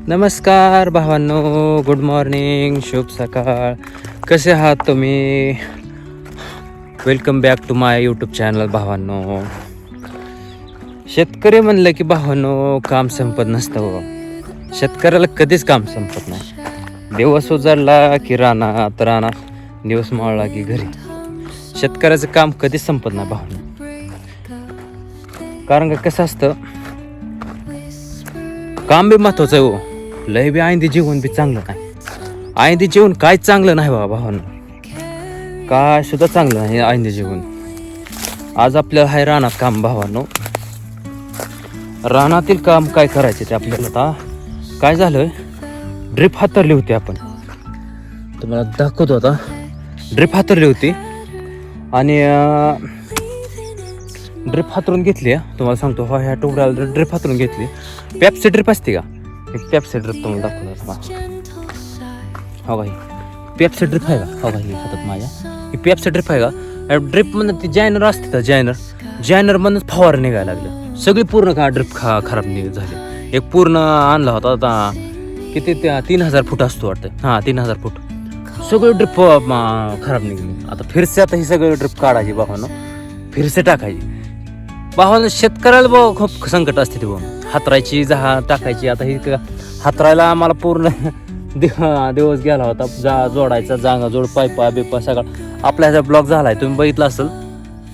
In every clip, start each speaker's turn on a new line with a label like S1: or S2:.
S1: नमस्कार भावांनो, good morning, शुभ सकाळ. कसे आहात तुम्ही? Welcome back to my YouTube channel भावांनो. शेतकरी म्हणलं की भावांनो काम संपत नसतं हो. शेतकऱ्याला कधीच काम संपत नाही. दिवस उजाडला की रानात, रानात दिवस मावळला की घरी. शेतकऱ्याचं काम कधीच संपत नाही भावांनो. कारण का कसं असतं, काम बी महत्वाचं आहे हो. लय बी आयंदी जीवन बी चांगलं नाही. आयंदी जीवन काहीच चांगलं नाही बाबा भावांनो. काय सुद्धा चांगलं नाही आयंदी जीवन. आज आपल्याला हाय रानात काम भावांनो. रानातील काम काय करायचे ते आपल्याला. आता काय झालं, ड्रिप हातरली होती. आपण तुम्हाला दाखवतो आता. ड्रिप हातरली होती आणि ड्रिप हातरून घेतली. तुम्हाला सांगतो ह्या टोकड्याला ड्रिप हातरून घेतली. पॅपची ड्रिप असते का, एक पॅपची ड्रिप तुम्हाला दाखवणार. हो भाई पॅपची ड्रिप आहे का, हो भाई हातात माझ्या ही पॅपची ड्रिप आहे का. ड्रिप म्हणून ती जॅनर असते तर जॅनर म्हणून फवार निघायला लागलं. सगळी पूर्ण का ड्रिप खराब झाली. एक पूर्ण आणला होता आता किती 3000 फूट असतो वाटतं. हां 3000 फूट सगळं ड्रिप खराब निघली. आता फिरसे आता ही सगळं ड्रिप काढायची भावानं, फिरसे टाकायची भावानं. शेतकऱ्याला भाऊ खूप संकट असते ते भाऊ. हातरायची टाकायची. आता ही हातरायला आम्हाला पूर्ण दिवस गेला होता. जोडायचा जागा जोड, पायपा बिपा सगळं आपल्या ह्याचा ब्लॉक झालाय. तुम्ही बघितलं असेल,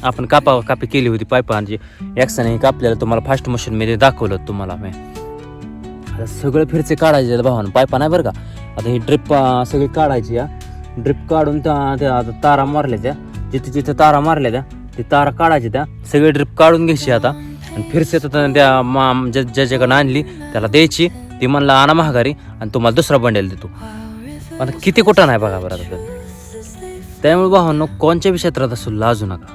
S1: आपण कापी केली होती पायपांची. एक्साने कापलेलं तुम्हाला फास्ट मशीनमध्ये दाखवलं तुम्हाला मी. आता सगळं फिरचे काढायचे भावानं, पायपा नाही बरं का. आता ही ड्रिप सगळी काढायची. या ड्रिप काढून त्या तारा मारल्या, त्या जिथे तारा मारल्या ते तारा काढायचे. त्या सगळे ड्रिप काढून घ्यायची आता. आणि फिरसे तर त्या ज्याच्याकडनं आणली त्याला द्यायची. ती म्हणला आणा महागारी आणि तुम्हाला दुसरा बंडेल देतो. आता किती कुठं नाही बघा बरं. आता त्यामुळे भावांनो कोणत्या बी क्षेत्रात असो लाजू नका.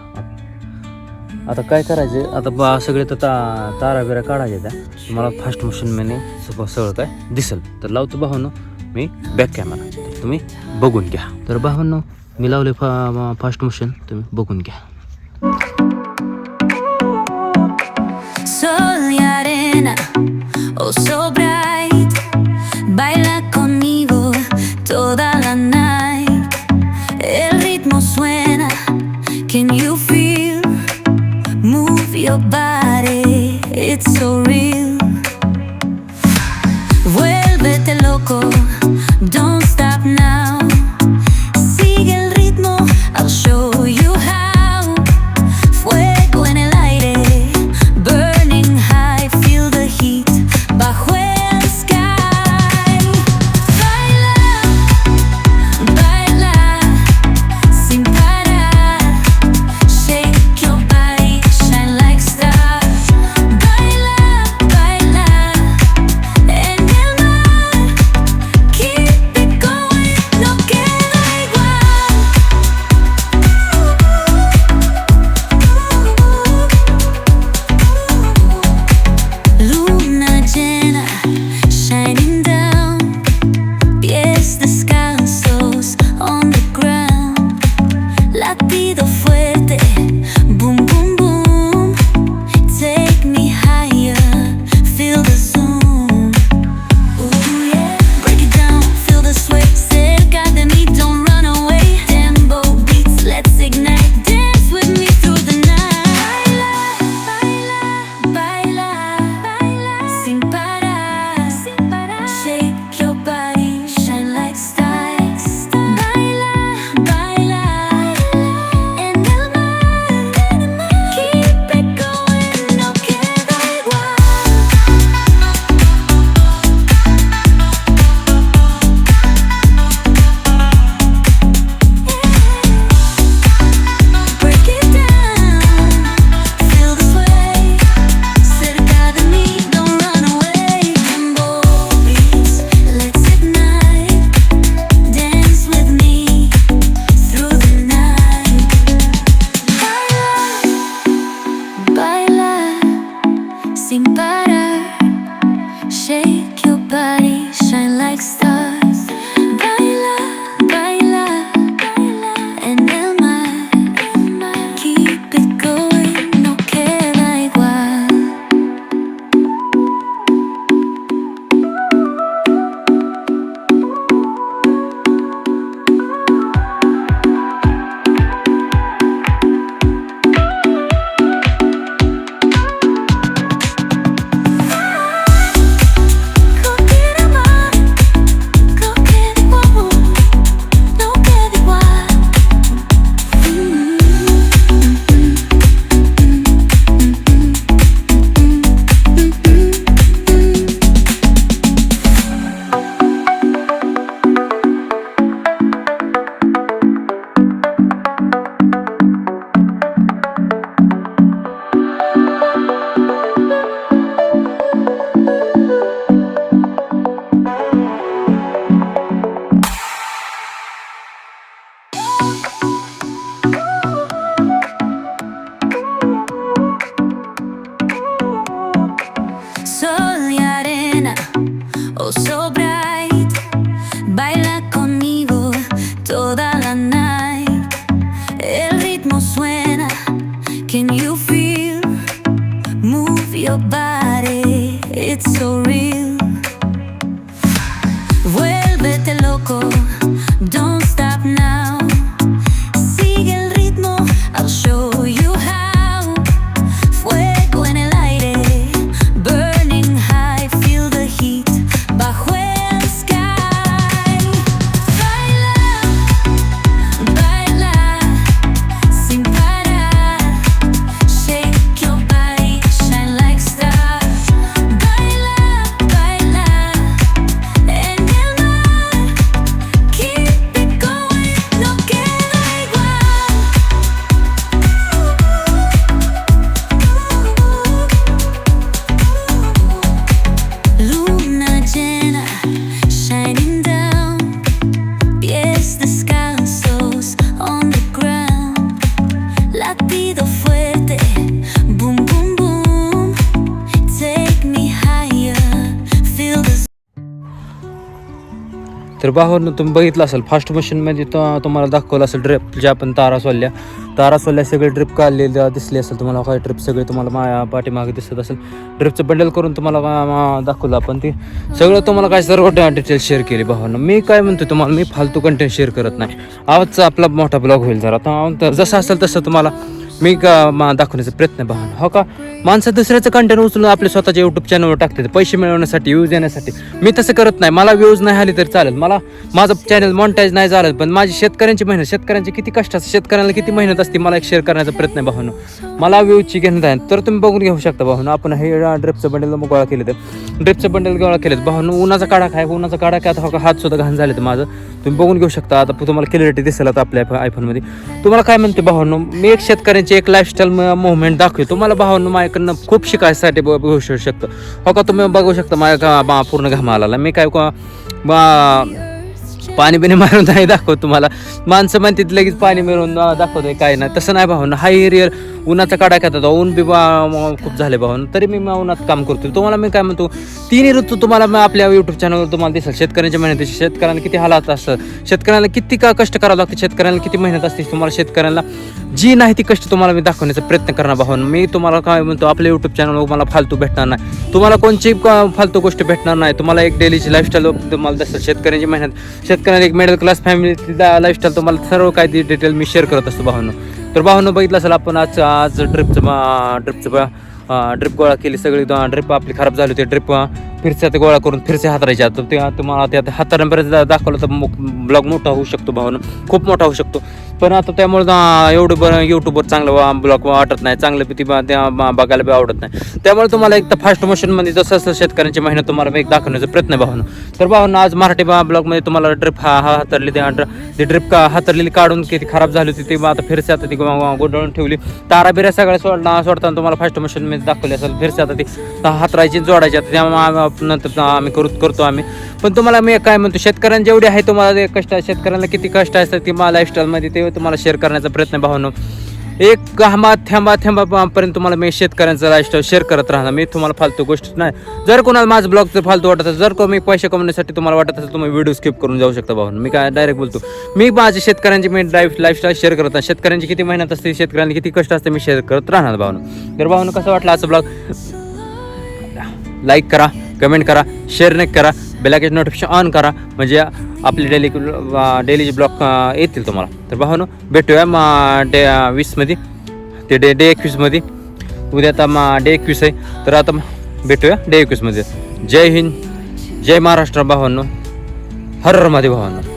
S1: आता काय करायचे, आता सगळे तर तारा बिरा काढायचे. त्या तुम्हाला फास्ट मशीनमध्ये सगळं काय दिसेल. तर लावतो भावांनो मी बॅक कॅमेरा, तुम्ही बघून घ्या. तर भावांनो मी लावले फास्ट मशीन, तुम्ही बघून घ्या.
S2: Sol y arena, oh so bright, baila conmigo toda la night. El ritmo suena, can you feel? Move your body, it's so real. Vuélvete loco, don't stop now. Sigue el ritmo, I'll show you how. Fuego en el aire, burning high, feel the heat bajo el sky. Baila, baila, sin parar. Shake your body, shine like stars. Baila, baila, en el mar. Keep it going, no queda igual. Luna llena, shining down. Pies descalzos on the ground. Latido fuerte, boom boom boom. Take me higher, feel the zoom. Ooh yeah, break it down, feel the sway. Cerca de mí, don't run away. Tempo beats, let's ignite. Dance with me through the night. Baila, baila, baila, sin parar, sin parar. Shake your body, shine like stars. Baila, baila, en el mar. Keep it going, no queda igual. Break it down, feel the sway. Cerca de mí, don't run away. Tempo beats, let's ignite. Dance with me through the night. Baila, baila, sin parar. Shake your body, shine like stars. Baila, baila, baila, en el mar. Keep it going, no queda igual. oh so bright. Baila conmigo toda la night. El ritmo suena, can you feel? Move your body, it's so real. Vuélvete loco, don't stop now. Sigue el ritmo, I'll show you how. Fuego en el aire, burning high, feel the heat bajo el sky. Baila, baila, sin parar. Shake your body, shine like stars. Baila, baila, en el mar. Keep it going, no queda igual. Luna llena, shining down. Pies descalzos on the ground. Latido fuerte, boom boom boom. Take me higher, feel the
S1: तर भावांनो तुम्ही बघितलं असेल fast मशीनमध्ये तुम्हाला दाखवलं असेल drip ज्या आपण तारा सोडल्या सगळे ड्रिप काढलेले दिसले असेल तुम्हाला. काय ड्रिप सगळे तुम्हाला माझ्या पाठीमागे दिसत असेल. ड्रिपचं बंडल करून तुम्हाला दाखवलं आपण ते सगळं तुम्हाला काय सर्व डिटेल शेअर केली भावांनो. मी काय म्हणतो तुम्हाला, मी फालतू कंटेंट शेअर करत नाही. आवाजचा आपला मोठा ब्लॉग होईल जरा आता जसं असेल तसं तुम्हाला मी दाखवण्याचा प्रयत्न भावना. हो का, माणसं दुसऱ्याचं कंटेंट उचलून आपले स्वतःच्या यूट्यूब चॅनलवर टाकतात पैसे मिळवण्यासाठी, व्ह्यूज येण्यासाठी. मी तसं करत नाही. मला व्ह्यूज नाही आली तरी चालेल, मला माझं चॅनल मॉनिटाईज नाही झालं, पण माझी शेतकऱ्यांची मेहनत, शेतकऱ्यांची किती कष्ट असते, शेतकऱ्यांना किती मेहनत असते, मला एक शेअर करण्याचा प्रयत्न भावना. मला व्ह्यूजची घेणं आहे तर तुम्ही बघून घेऊ शकता भावना. आपण हे ड्रिपचं बंडल गोळा केले, तर ड्रिपचं बंडल गोळा केलेत भावना. उन्हाचा काढा काय, उन्हाचा काढा काय आता हात सुद्धा घाण झाले तर माझं तुम्ही बघून घेऊ शकता. आता तुम्हाला क्लिअरिटी दिसेल आता आपल्या आयफोनमध्ये. तुम्हाला काय म्हणते भावांनो, मी एक शेतकऱ्यांची एक लाईफस्टाईल मुवमेंट दाखवतो तुम्हाला भावांनो. माझ्याकडनं खूप शिकायसाठी बघू शकतो. हो का, तुम्ही बघू शकता माझ्या पूर्ण घाम आला. मी काय पाणी बिणी मारून नाही दाखवत तुम्हाला. माणसं म्हणते लगेच पाणी मिळून दाखवतोय, काय नाही तसं नाही भावना. हाय रिअल उन्हाचा काढा खातात, ऊन बी खूप झाले भावना, तरी मी उन्हात काम करतो. तुम्हाला मी काय म्हणतो, तिन्ही ऋतू तुम्हाला मी आपल्या यूट्यूब चॅनलवर तुम्हाला दिसेल. शेतकऱ्यांच्या मेहनतीची, शेतकऱ्यांना किती हालात असतं, शेतकऱ्यांना किती कष्ट करावं लागतं, शेतकऱ्यांना किती मेहनत असते. तुम्हाला शेतकऱ्यांना जी नाही ती कष्ट तुम्हाला मी दाखवण्याचा प्रयत्न करणार भावना. मी तुम्हाला काय म्हणतो, आपल्या यूट्यूब चॅनलवर मला फालतू भेटणार नाही, तुम्हाला कोणची फालतू गोष्ट भेटणार नाही. तुम्हाला एक डेलीची लाईफस्टाईल तुम्हाला दिसेल, शेतकऱ्यांची मेहनत, शेतकऱ्यांना एक मिडल क्लास फॅमिली लाईफस्टाईल तुम्हाला सर्व काही ती डिटेल मी शेअर करत असतो भावना. तर भावना बघितलं असेल आपण आज ड्रिप गोळा केली सगळी. ड्रिप आपली खराब झाली होती, ड्रिप फिरच्या गोळा करून फिरचे हातरायच्या. तर ते तुम्हाला त्या हाताऱ्यांपर्यंत दाखवलं तर ब्लॉग मोठा होऊ शकतो भावना, खूप मोठा होऊ शकतो. पण आता त्यामुळे एवढं बरं यूट्यूबवर चांगलं ब्लॉग वाटत नाही, चांगलं ती बघायला बी आवडत नाही. त्यामुळे तुम्हाला एक तर फास्ट मोशनमध्ये जसं असं शेतकऱ्यांची मेहनत तुम्हाला एक दाखवण्याचा प्रयत्न भावना. तर भावना आज मराठी ब्लॉगमध्ये तुम्हाला ड्रिप हातरली, ती ड्रिप हातरलेली काढून किती खराब झाली होती ती आता फिरसे आता ती गोंधळून ठेवली. तारा बिऱ्या सगळ्या सोडताना तुम्हाला फास्ट मोशनमध्ये दाखवली असेल. फिरसे आता ती हातरायची जोडायची, आता त्यामुळे नंतर आम्ही करतो आम्ही. पण तुम्हाला मी काय म्हणतो, शेतकऱ्यांना जेवढे आहे तुम्हाला कष्ट आहे, शेतकऱ्यांना किती कष्ट असतात ती मला लाईफस्टाईलमध्ये ते तुम्हाला शेअर करण्याचा प्रयत्न भावनो. एक थेंबापर्यंत तुम्हाला मी शेतकऱ्यांचं लाईफस्टाईल शेअर करत राहणार. मी तुम्हाला फालतू गोष्ट नाही. जर कोणाला माझं ब्लॉगचं फालतू वाटत असेल, जर मी पैसे कमवण्यासाठी तुम्हाला वाटत असेल, तुम्ही व्हिडिओ स्किप करून जाऊ शकता भावना. मी काय डायरेक्ट बोलतो, मी माझ्या शेतकऱ्यांची मी लाईफस्टाईल शेअर करत आहे. शेतकऱ्यांची किती मेहनत असते, शेतकऱ्यांना किती कष्ट असते, मी शेअर करत राहणार भावना. तर भावना कसं वाटलं असं ब्लॉग, लाईक करा, कमेंट करा, शेअर नाही करा, बेलायकन नोटिफिकेशन ऑन करा, म्हणजे आपले डेलीचे ब्लॉग येतील तुम्हाला. तर भावानो भेटूया डे 20मध्ये, ते डे 21मध्ये. उद्या आता डे 21 आहे, तर आता भेटूया डे 21मध्ये. जय हिंद, जय महाराष्ट्र भावांनो, हर हर महादेव भावांनो.